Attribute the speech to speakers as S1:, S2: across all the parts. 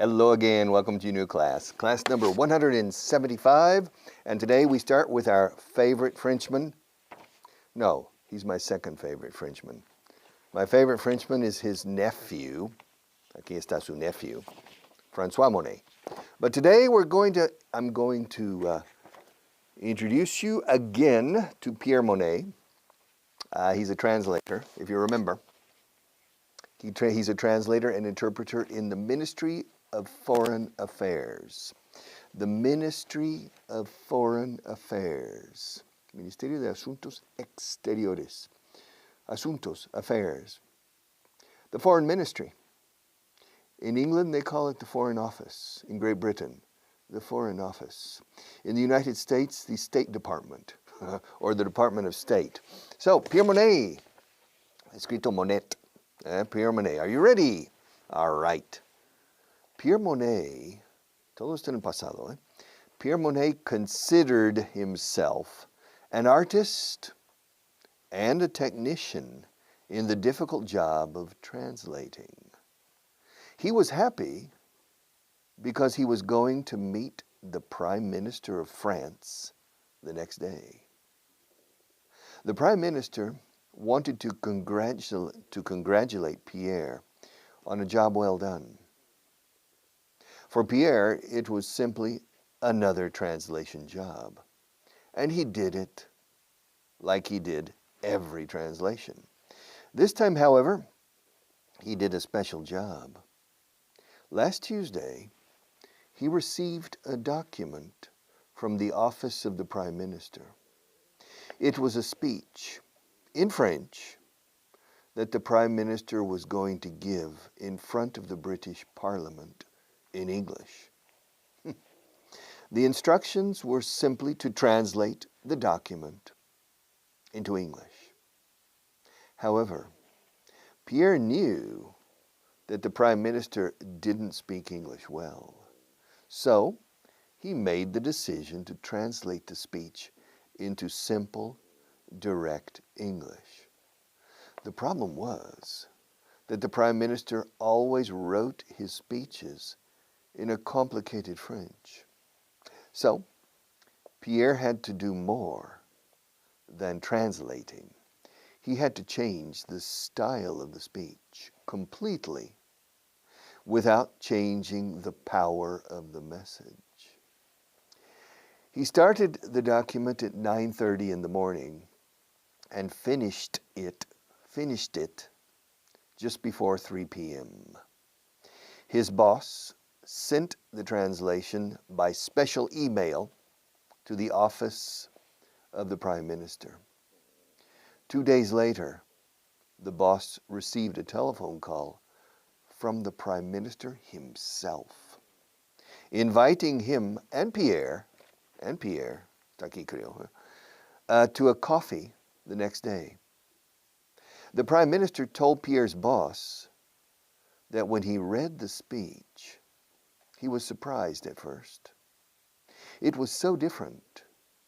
S1: Hello again, welcome to your new class. Class number 175, and today we start with our favorite Frenchman. No, he's my second favorite Frenchman. My favorite Frenchman is his nephew. Aquí está su nephew, François Monet. But today I'm going to introduce you again to Pierre Monet. He's a translator, if you remember. He's a translator and interpreter in the Ministry of Foreign Affairs. The Ministry of Foreign Affairs. Ministerio de Asuntos Exteriores. Asuntos, affairs. The Foreign Ministry. In England, they call it the Foreign Office. In Great Britain, the Foreign Office. In the United States, the State Department, or the Department of State. So, Pierre Monet, escrito Monet. Pierre Monet, are you ready? All right. Pierre Monet, todo esto en el pasado, Pierre Monet considered himself an artist and a technician in the difficult job of translating. He was happy because he was going to meet the Prime Minister of France the next day. The Prime Minister wanted to congratulate Pierre on a job well done. For Pierre, it was simply another translation job, and he did it like he did every translation. This time, however, he did a special job. Last Tuesday, he received a document from the office of the Prime Minister. It was a speech in French that the Prime Minister was going to give in front of the British Parliament in English. The instructions were simply to translate the document into English. However, Pierre knew that the Prime Minister didn't speak English well, so he made the decision to translate the speech into simple, direct English. The problem was that the Prime Minister always wrote his speeches in a complicated French. So, Pierre had to do more than translating. He had to change the style of the speech completely without changing the power of the message. He started the document at 9:30 in the morning and finished it just before 3 p.m. His boss sent the translation by special email to the office of the Prime Minister. 2 days later, the boss received a telephone call from the Prime Minister himself, inviting him and Pierre, to a coffee the next day. The Prime Minister told Pierre's boss that when he read the speech, he was surprised at first. It was so different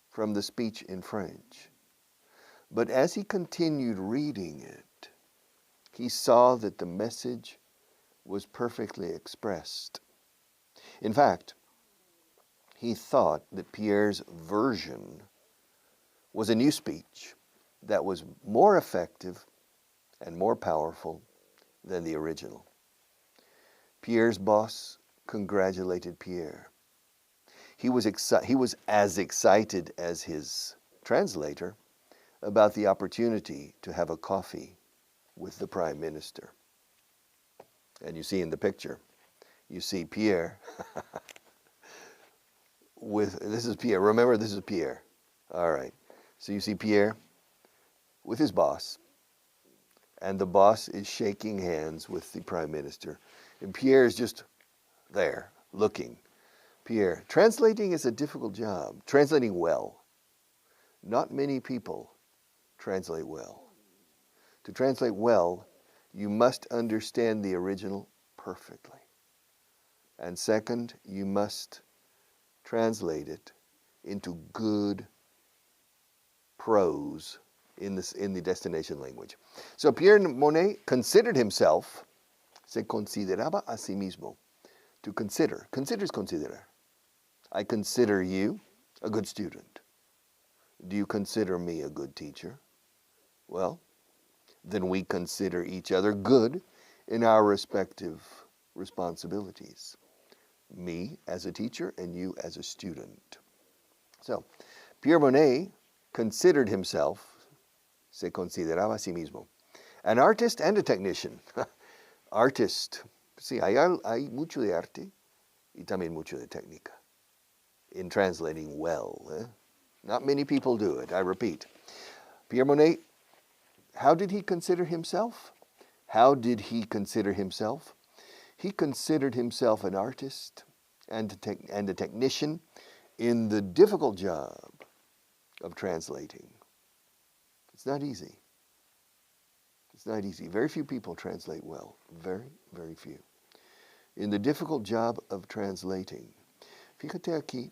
S1: from the speech in French. But as he continued reading it, he saw that the message was perfectly expressed. In fact, he thought that Pierre's version was a new speech that was more effective and more powerful than the original. Pierre's boss congratulated Pierre. He was as excited as his translator about the opportunity to have a coffee with the Prime Minister. And you see in the picture, you see Pierre this is Pierre. Remember, this is Pierre. All right. So you see Pierre with his boss, and the boss is shaking hands with the Prime Minister. And Pierre is just there, looking. Pierre, translating is a difficult job. Translating well. Not many people translate well. To translate well, you must understand the original perfectly. And second, you must translate it into good prose in the destination language. So Pierre Monet considered himself, se consideraba a sí mismo, To consider. Consider is considerar. I consider you a good student. Do you consider me a good teacher? Well, then we consider each other good in our respective responsibilities. Me as a teacher and you as a student. So, Pierre Monet considered himself, se consideraba a sí mismo, an artist and a technician. Artist. Sí, hay mucho de arte y también mucho de técnica in translating well. Not many people do it, I repeat. Pierre Monet, how did he consider himself? How did he consider himself? He considered himself an artist and a technician in the difficult job of translating. It's not easy. It's not easy. Very few people translate well. Very, very few. In the difficult job of translating. Fíjate aquí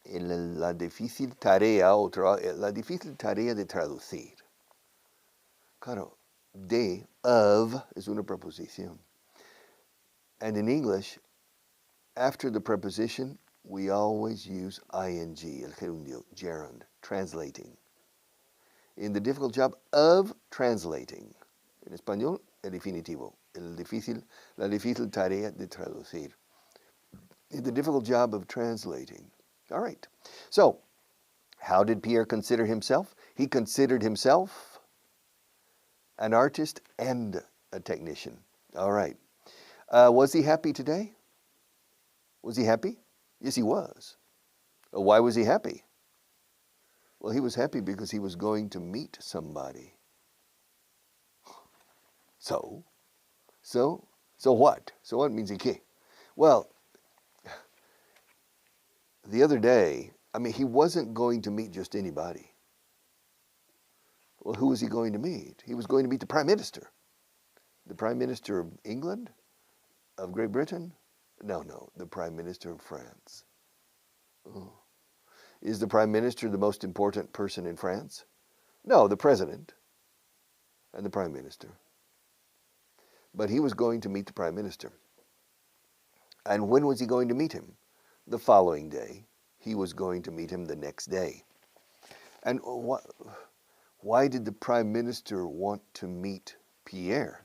S1: en la difícil tarea, la difícil tarea de traducir. Claro, of es una preposición. And in English, after the preposition, we always use ing, el gerundio, gerund, translating. In the difficult job of translating. En español, el definitivo, la difícil tarea de traducir. In the difficult job of translating. All right. So, how did Pierre consider himself? He considered himself an artist and a technician. All right. Was he happy today? Was he happy? Yes, he was. Why was he happy? Well, he was happy because he was going to meet somebody. So what? So what means he qué? Well, the other day, he wasn't going to meet just anybody. Well, who was he going to meet? He was going to meet the Prime Minister. The Prime Minister of England? Of Great Britain? No, the Prime Minister of France. Oh. Is the Prime Minister the most important person in France? No, the President and the Prime Minister. But he was going to meet the Prime Minister. And when was he going to meet him? The following day. He was going to meet him the next day. And why did the Prime Minister want to meet Pierre?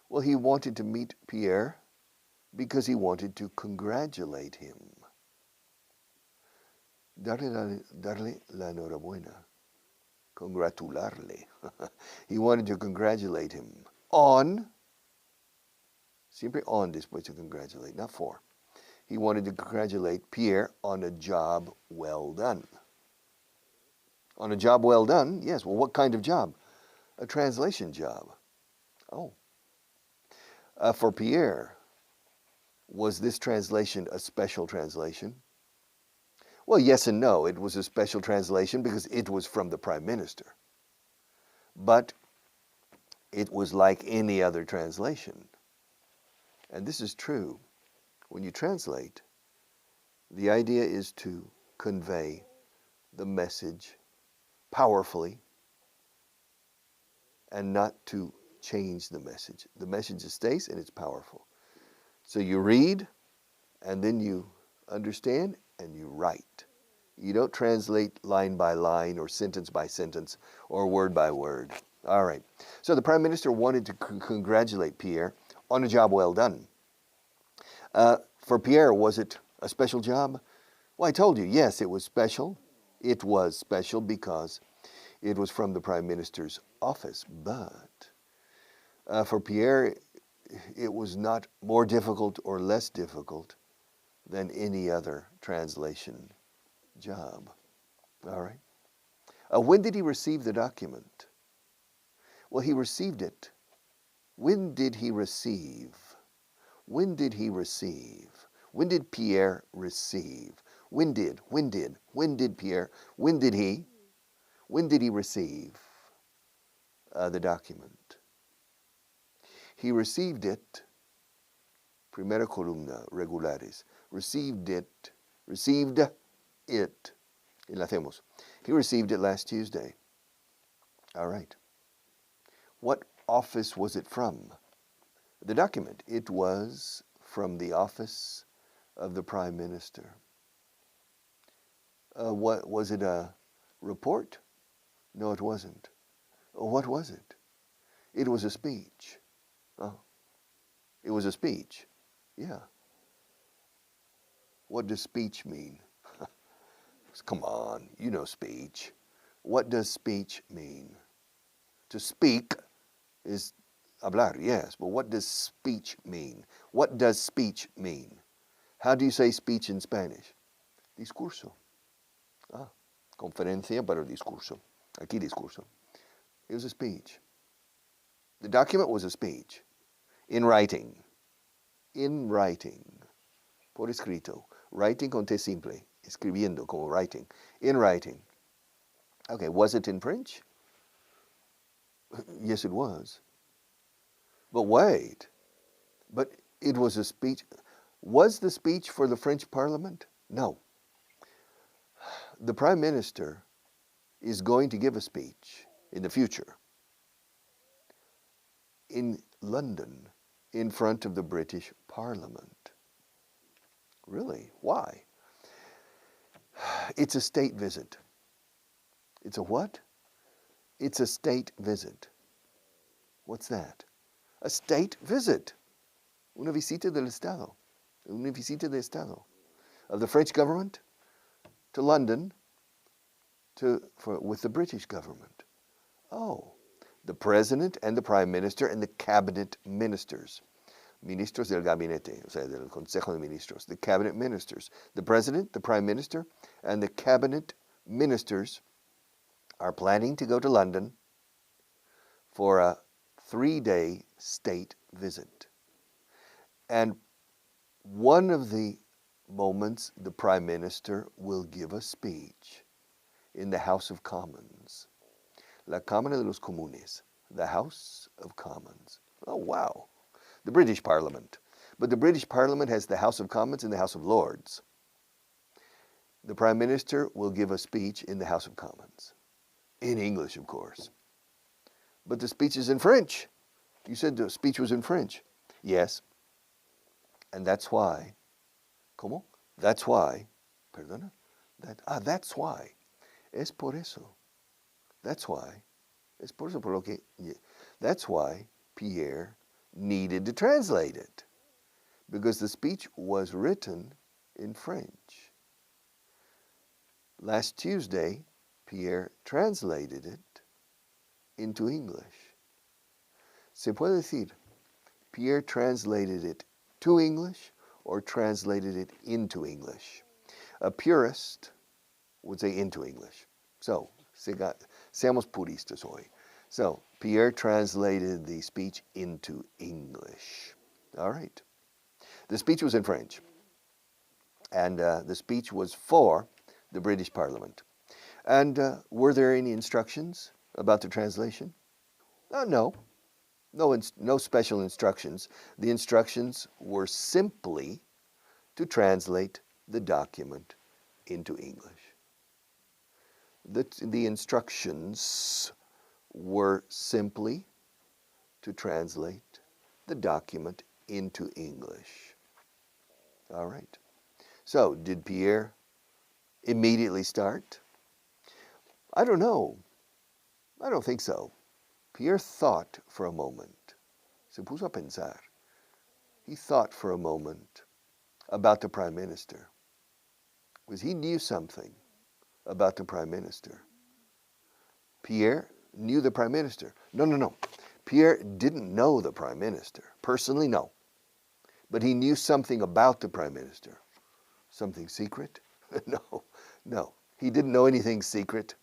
S1: Well, he wanted to meet Pierre because he wanted to congratulate him. Darle la enhorabuena. Congratularle. He wanted to congratulate him on, siempre on después de congratulate, not for. He wanted to congratulate Pierre on a job well done. On a job well done? Yes. Well, what kind of job? A translation job. Oh. For Pierre, was this translation a special translation? Well, yes and no. It was a special translation because it was from the Prime Minister. But it was like any other translation. And this is true. When you translate, the idea is to convey the message powerfully and not to change the message. The message stays and it's powerful. So you read and then you understand and you write. You don't translate line by line or sentence by sentence or word by word. All right. So the Prime Minister wanted to congratulate Pierre on a job well done. For Pierre, was it a special job? Well, I told you, yes, it was special. It was special because it was from the Prime Minister's office. But for Pierre, it was not more difficult or less difficult than any other translation job. All right. When did he receive the document? Well, he received it. When did he receive? When did he receive? When did Pierre receive? When did Pierre? When did he receive the document? He received it, primera columna, regulares. Received it. Enlacemos. He received it last Tuesday. All right. What office was it from? The document, it was from the office of the Prime Minister. What was it, a report? No, it wasn't. What was it? It was a speech. Oh, it was a speech. Yeah. What does speech mean? Come on, you know speech. What does speech mean? To speak is hablar, yes, but what does speech mean? What does speech mean? How do you say speech in Spanish? Discurso. Ah, conferencia para el discurso. Aquí discurso. It was a speech. The document was a speech. In writing. In writing. Por escrito. Writing con T simple. Escribiendo como writing. In writing. Okay, was it in French? Yes, it was. But wait. But it was a speech. Was the speech for the French Parliament? No. The Prime Minister is going to give a speech in the future in London in front of the British Parliament. Really? Why? It's a state visit. It's a what? It's a state visit. What's that? A state visit. Una visita del Estado. Una visita de Estado. Of the French government to London with the British government. Oh, the President and the Prime Minister and the Cabinet Ministers. Ministros del Gabinete, o sea, del Consejo de Ministros. The Cabinet Ministers. The President, the Prime Minister, and the Cabinet Ministers are planning to go to London for a 3-day state visit. And one of the moments the Prime Minister will give a speech in the House of Commons. La Cámara de los Comunes, the House of Commons. Oh, wow. The British Parliament. But the British Parliament has the House of Commons and the House of Lords. The Prime Minister will give a speech in the House of Commons. In English, of course. But the speech is in French. You said the speech was in French. Yes. And that's why. ¿Cómo? That's why. Perdona? That's why. Es por eso. That's why. Es por eso por lo que. That's why Pierre needed to translate it. Because the speech was written in French. Last Tuesday, Pierre translated it into English. Se puede decir, Pierre translated it to English or translated it into English. A purist would say into English. So, seamos puristas hoy. So, Pierre translated the speech into English. All right. The speech was in French. And the speech was for the British Parliament. And were there any instructions about the translation? No. No special instructions. The instructions were simply to translate the document into English. The instructions were simply to translate the document into English. All right. So, did Pierre immediately start? I don't know. I don't think so. Pierre thought for a moment. Se puso a pensar. He thought for a moment about the Prime Minister. Because he knew something about the Prime Minister. Pierre knew the Prime Minister. No. Pierre didn't know the Prime Minister. Personally, no. But he knew something about the Prime Minister. Something secret? No. He didn't know anything secret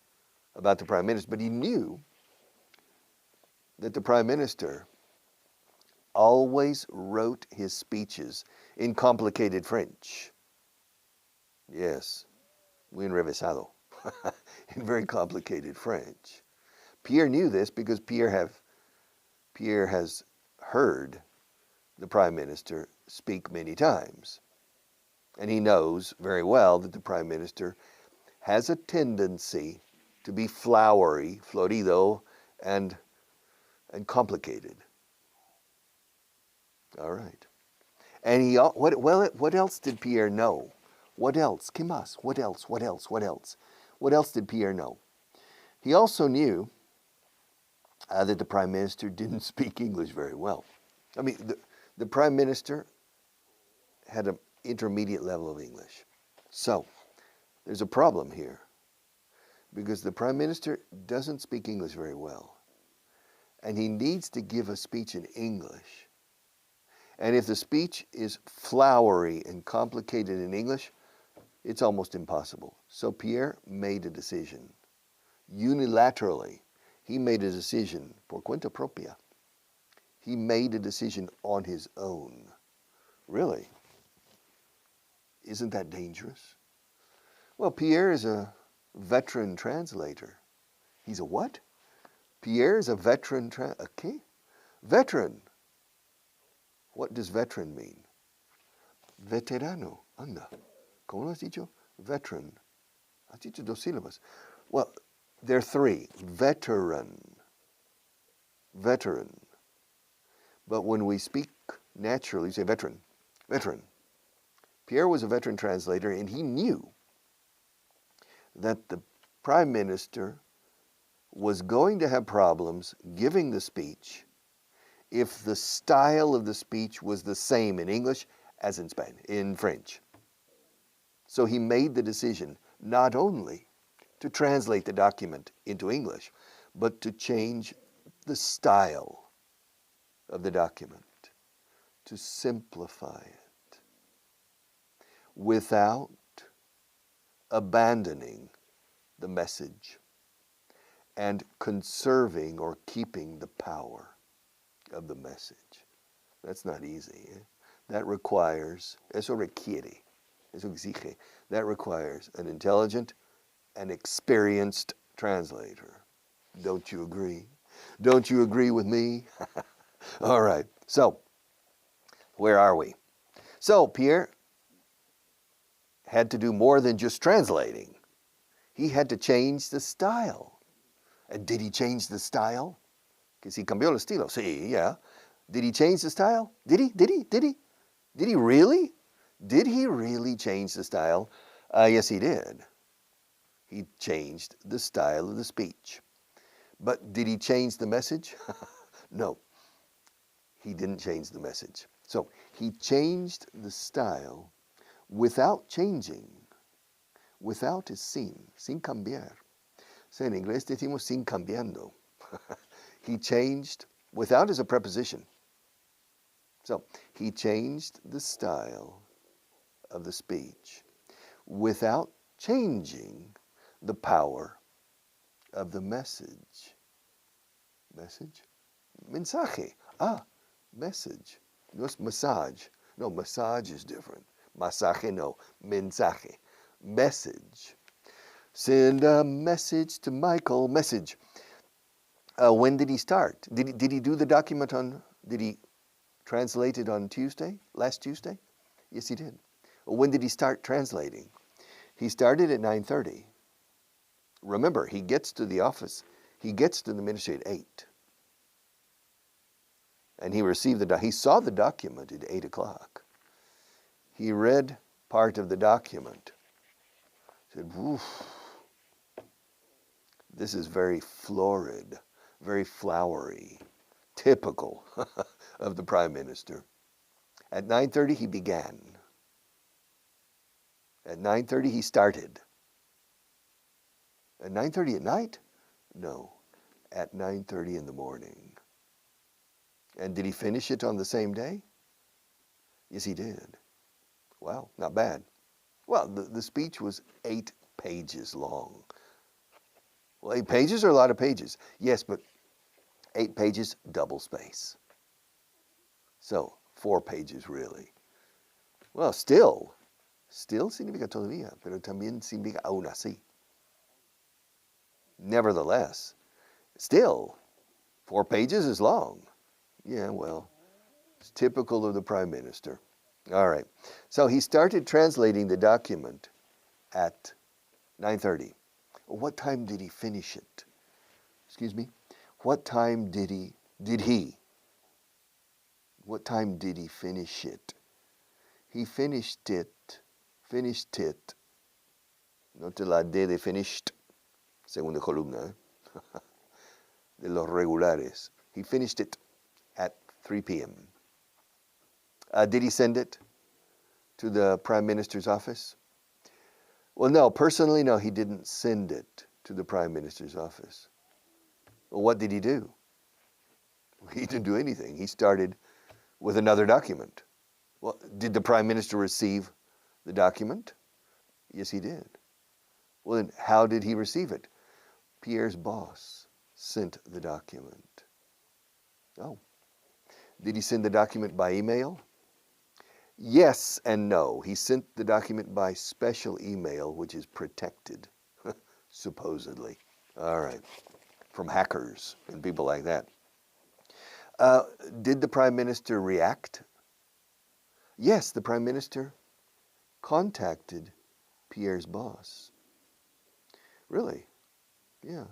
S1: about the Prime Minister, but he knew that the Prime Minister always wrote his speeches in complicated French. Yes, muy enrevesado, in very complicated French. Pierre knew this because Pierre has heard the Prime Minister speak many times. And he knows very well that the Prime Minister has a tendency to be flowery, florido, and complicated. All right. And what else did Pierre know? What else? ¿Qué más? What else? What else? What else? What else did Pierre know? He also knew that the prime minister didn't speak English very well. I mean, the prime minister had an intermediate level of English. So there's a problem here because the prime minister doesn't speak English very well. And he needs to give a speech in English. And if the speech is flowery and complicated in English, it's almost impossible. So Pierre made a decision. Unilaterally, he made a decision por cuenta propia. He made a decision on his own. Really? Isn't that dangerous? Well, Pierre is a veteran translator. He's a what? Pierre is a veteran okay? Veteran. What does veteran mean? Veterano. Anda. ¿Cómo lo has dicho? Veteran. Has dicho dos sílabas. Well, there are three. Veteran. Veteran. But when we speak naturally, say veteran. Veteran. Pierre was a veteran translator, and he knew that the prime minister was going to have problems giving the speech if the style of the speech was the same in English as in French. So he made the decision not only to translate the document into English, but to change the style of the document, to simplify it, without abandoning the message and conserving or keeping the power of the message. That's not easy. That requires, eso requiere, eso exige, that requires an intelligent and experienced translator. Don't you agree? Don't you agree with me? All right, so where are we? So Pierre had to do more than just translating. He had to change the style. And did he change the style? Que si cambió el estilo. Sí, yeah. Did he change the style? Did he? Did he? Did he? Did he really? Did he really change the style? Yes, he did. He changed the style of the speech. But did he change the message? No, he didn't change the message. So he changed the style without changing. Without is sin cambiar. So in inglés decimos sin cambiando. He changed, without is a preposition. So he changed the style of the speech without changing the power of the message. Message? Mensaje. Message. No es massage. No, massage is different. Masaje, no. Mensaje. Message. Send a message to Michael. Message. When did he start? Did he do the document did he translate it on Tuesday? Last Tuesday? Yes, he did. When did he start translating? He started at 9:30. Remember, he gets to the office. He gets to the ministry at 8. And he received he saw the document at 8 o'clock. He read part of the document. Said, "Woof, this is very florid, very flowery, typical of the prime minister." At 9:30 he began. At 9:30 he started. At 9:30 at night? No, at 9:30 in the morning. And did he finish it on the same day? Yes, he did. Wow, not bad. Well, the speech was 8 pages long. Well, 8 pages are a lot of pages. Yes, but 8 pages, double space. So, 4 pages really. Well, still significa todavía, pero también significa aún así. Nevertheless, still, 4 pages is long. Yeah, well, it's typical of the prime minister. All right. So he started translating the document at 9:30. What time did he finish it? Excuse me? What time did he? What time did he finish it? He finished it. Finished it. Note la D de finished. Segunda columna. De los regulares. He finished it at 3 p.m. Did he send it to the Prime Minister's office? Well, no. Personally, no, he didn't send it to the Prime Minister's office. Well, what did he do? He didn't do anything. He started with another document. Well, did the Prime Minister receive the document? Yes, he did. Well, then how did he receive it? Pierre's boss sent the document. Oh. Did he send the document by email? Yes and no. He sent the document by special email, which is protected, supposedly. All right. From hackers and people like that. Did the Prime Minister react? Yes, the Prime Minister contacted Pierre's boss. Really? Yeah.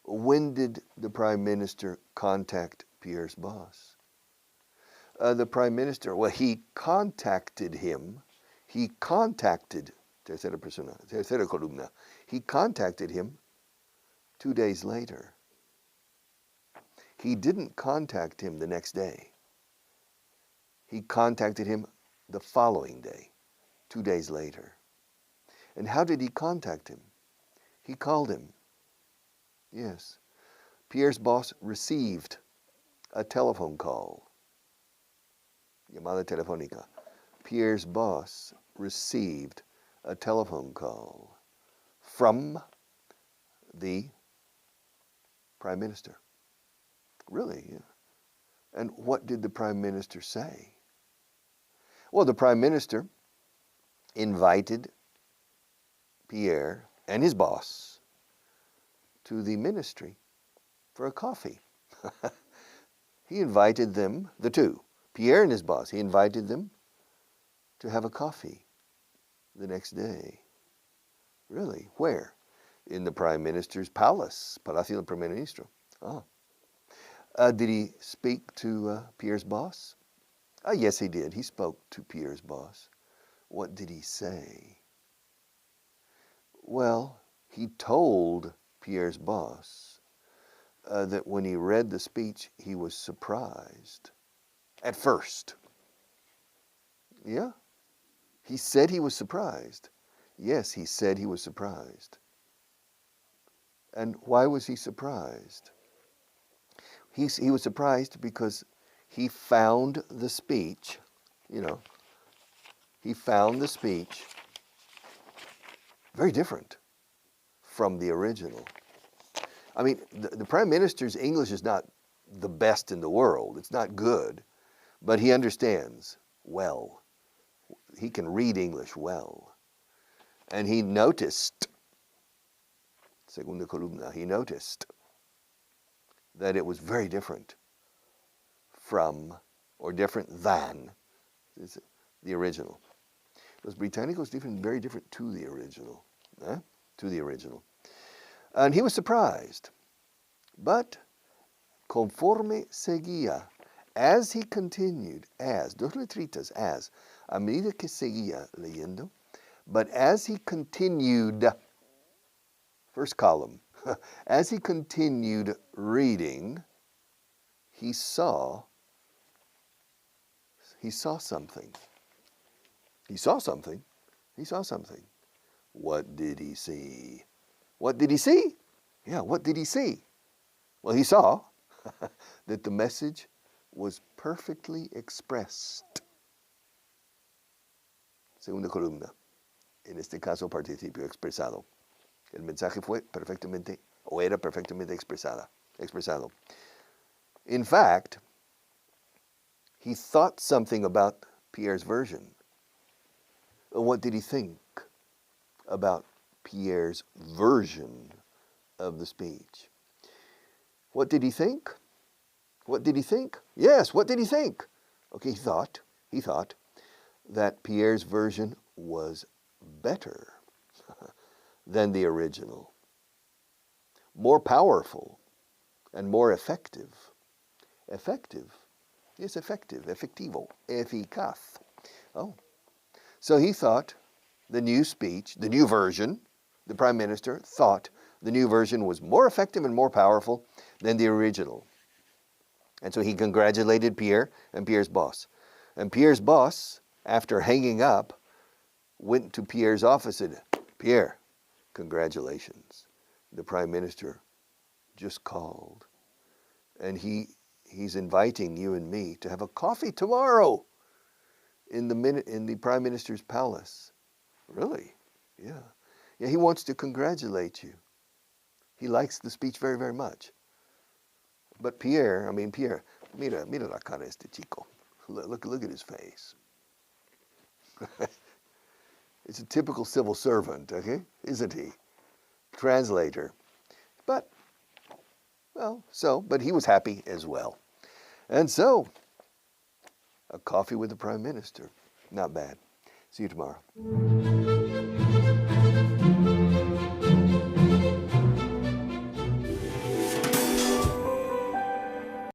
S1: When did the Prime Minister contact Pierre's boss? The Prime Minister, well, he contacted him. He contacted, tercera persona, tercera columna. He contacted him 2 days later. He didn't contact him the next day. He contacted him the following day, 2 days later. And how did he contact him? He called him. Yes. Pierre's boss received a telephone call. Llamada telefónica. Pierre's boss received a telephone call from the Prime Minister. Really? Yeah. And what did the Prime Minister say? Well, the Prime Minister invited Pierre and his boss to the ministry for a coffee. He invited them, the two, Pierre and his boss, he invited them to have a coffee the next day. Really? Where? In the Prime Minister's palace, Palacio del Primer Ministro. Did he speak to Pierre's boss? Yes, he did. He spoke to Pierre's boss. What did he say? Well, he told Pierre's boss that when he read the speech, he was surprised. At first. Yeah? He said he was surprised. Yes, he said he was surprised. And why was he surprised? He was surprised because he found the speech, he found the speech very different from the original. I mean, the Prime Minister's English is not the best in the world. It's not good, but he understands well. He can read English well. And he noticed, segunda columna, he noticed that it was very different from, or different than, the original. Los Británicos very different to the original. To the original. And he was surprised. But conforme seguía, as he continued, dos letritas, a medida que seguía leyendo, but as he continued, first column, as he continued reading, he saw something. He saw something. He saw something. What did he see? What did he see? Yeah, what did he see? Well, he saw that the message was perfectly expressed. Segunda columna. En este caso, participio expresado. El mensaje fue perfectamente, o era perfectamente expresado. In fact, he thought something about Pierre's version. What did he think about Pierre's version of the speech? What did he think? What did he think? Yes, what did he think? Okay, he thought that Pierre's version was better than the original, more powerful and more effective. Effective? Yes, effective, efectivo, eficaz. Oh, so he thought the new speech, the new version, the prime minister thought the new version was more effective and more powerful than the original. And so he congratulated Pierre and Pierre's boss. And Pierre's boss, after hanging up, went to Pierre's office and said, Pierre, congratulations. The prime minister just called. And he's inviting you and me to have a coffee tomorrow in the prime minister's palace. Really? Yeah. Yeah, he wants to congratulate you. He likes the speech very, very much. But Pierre, mira la cara de este chico. Look at his face. It's a typical civil servant, okay? Isn't he? Translator. But he was happy as well. And so, a coffee with the prime minister. Not bad. See you tomorrow.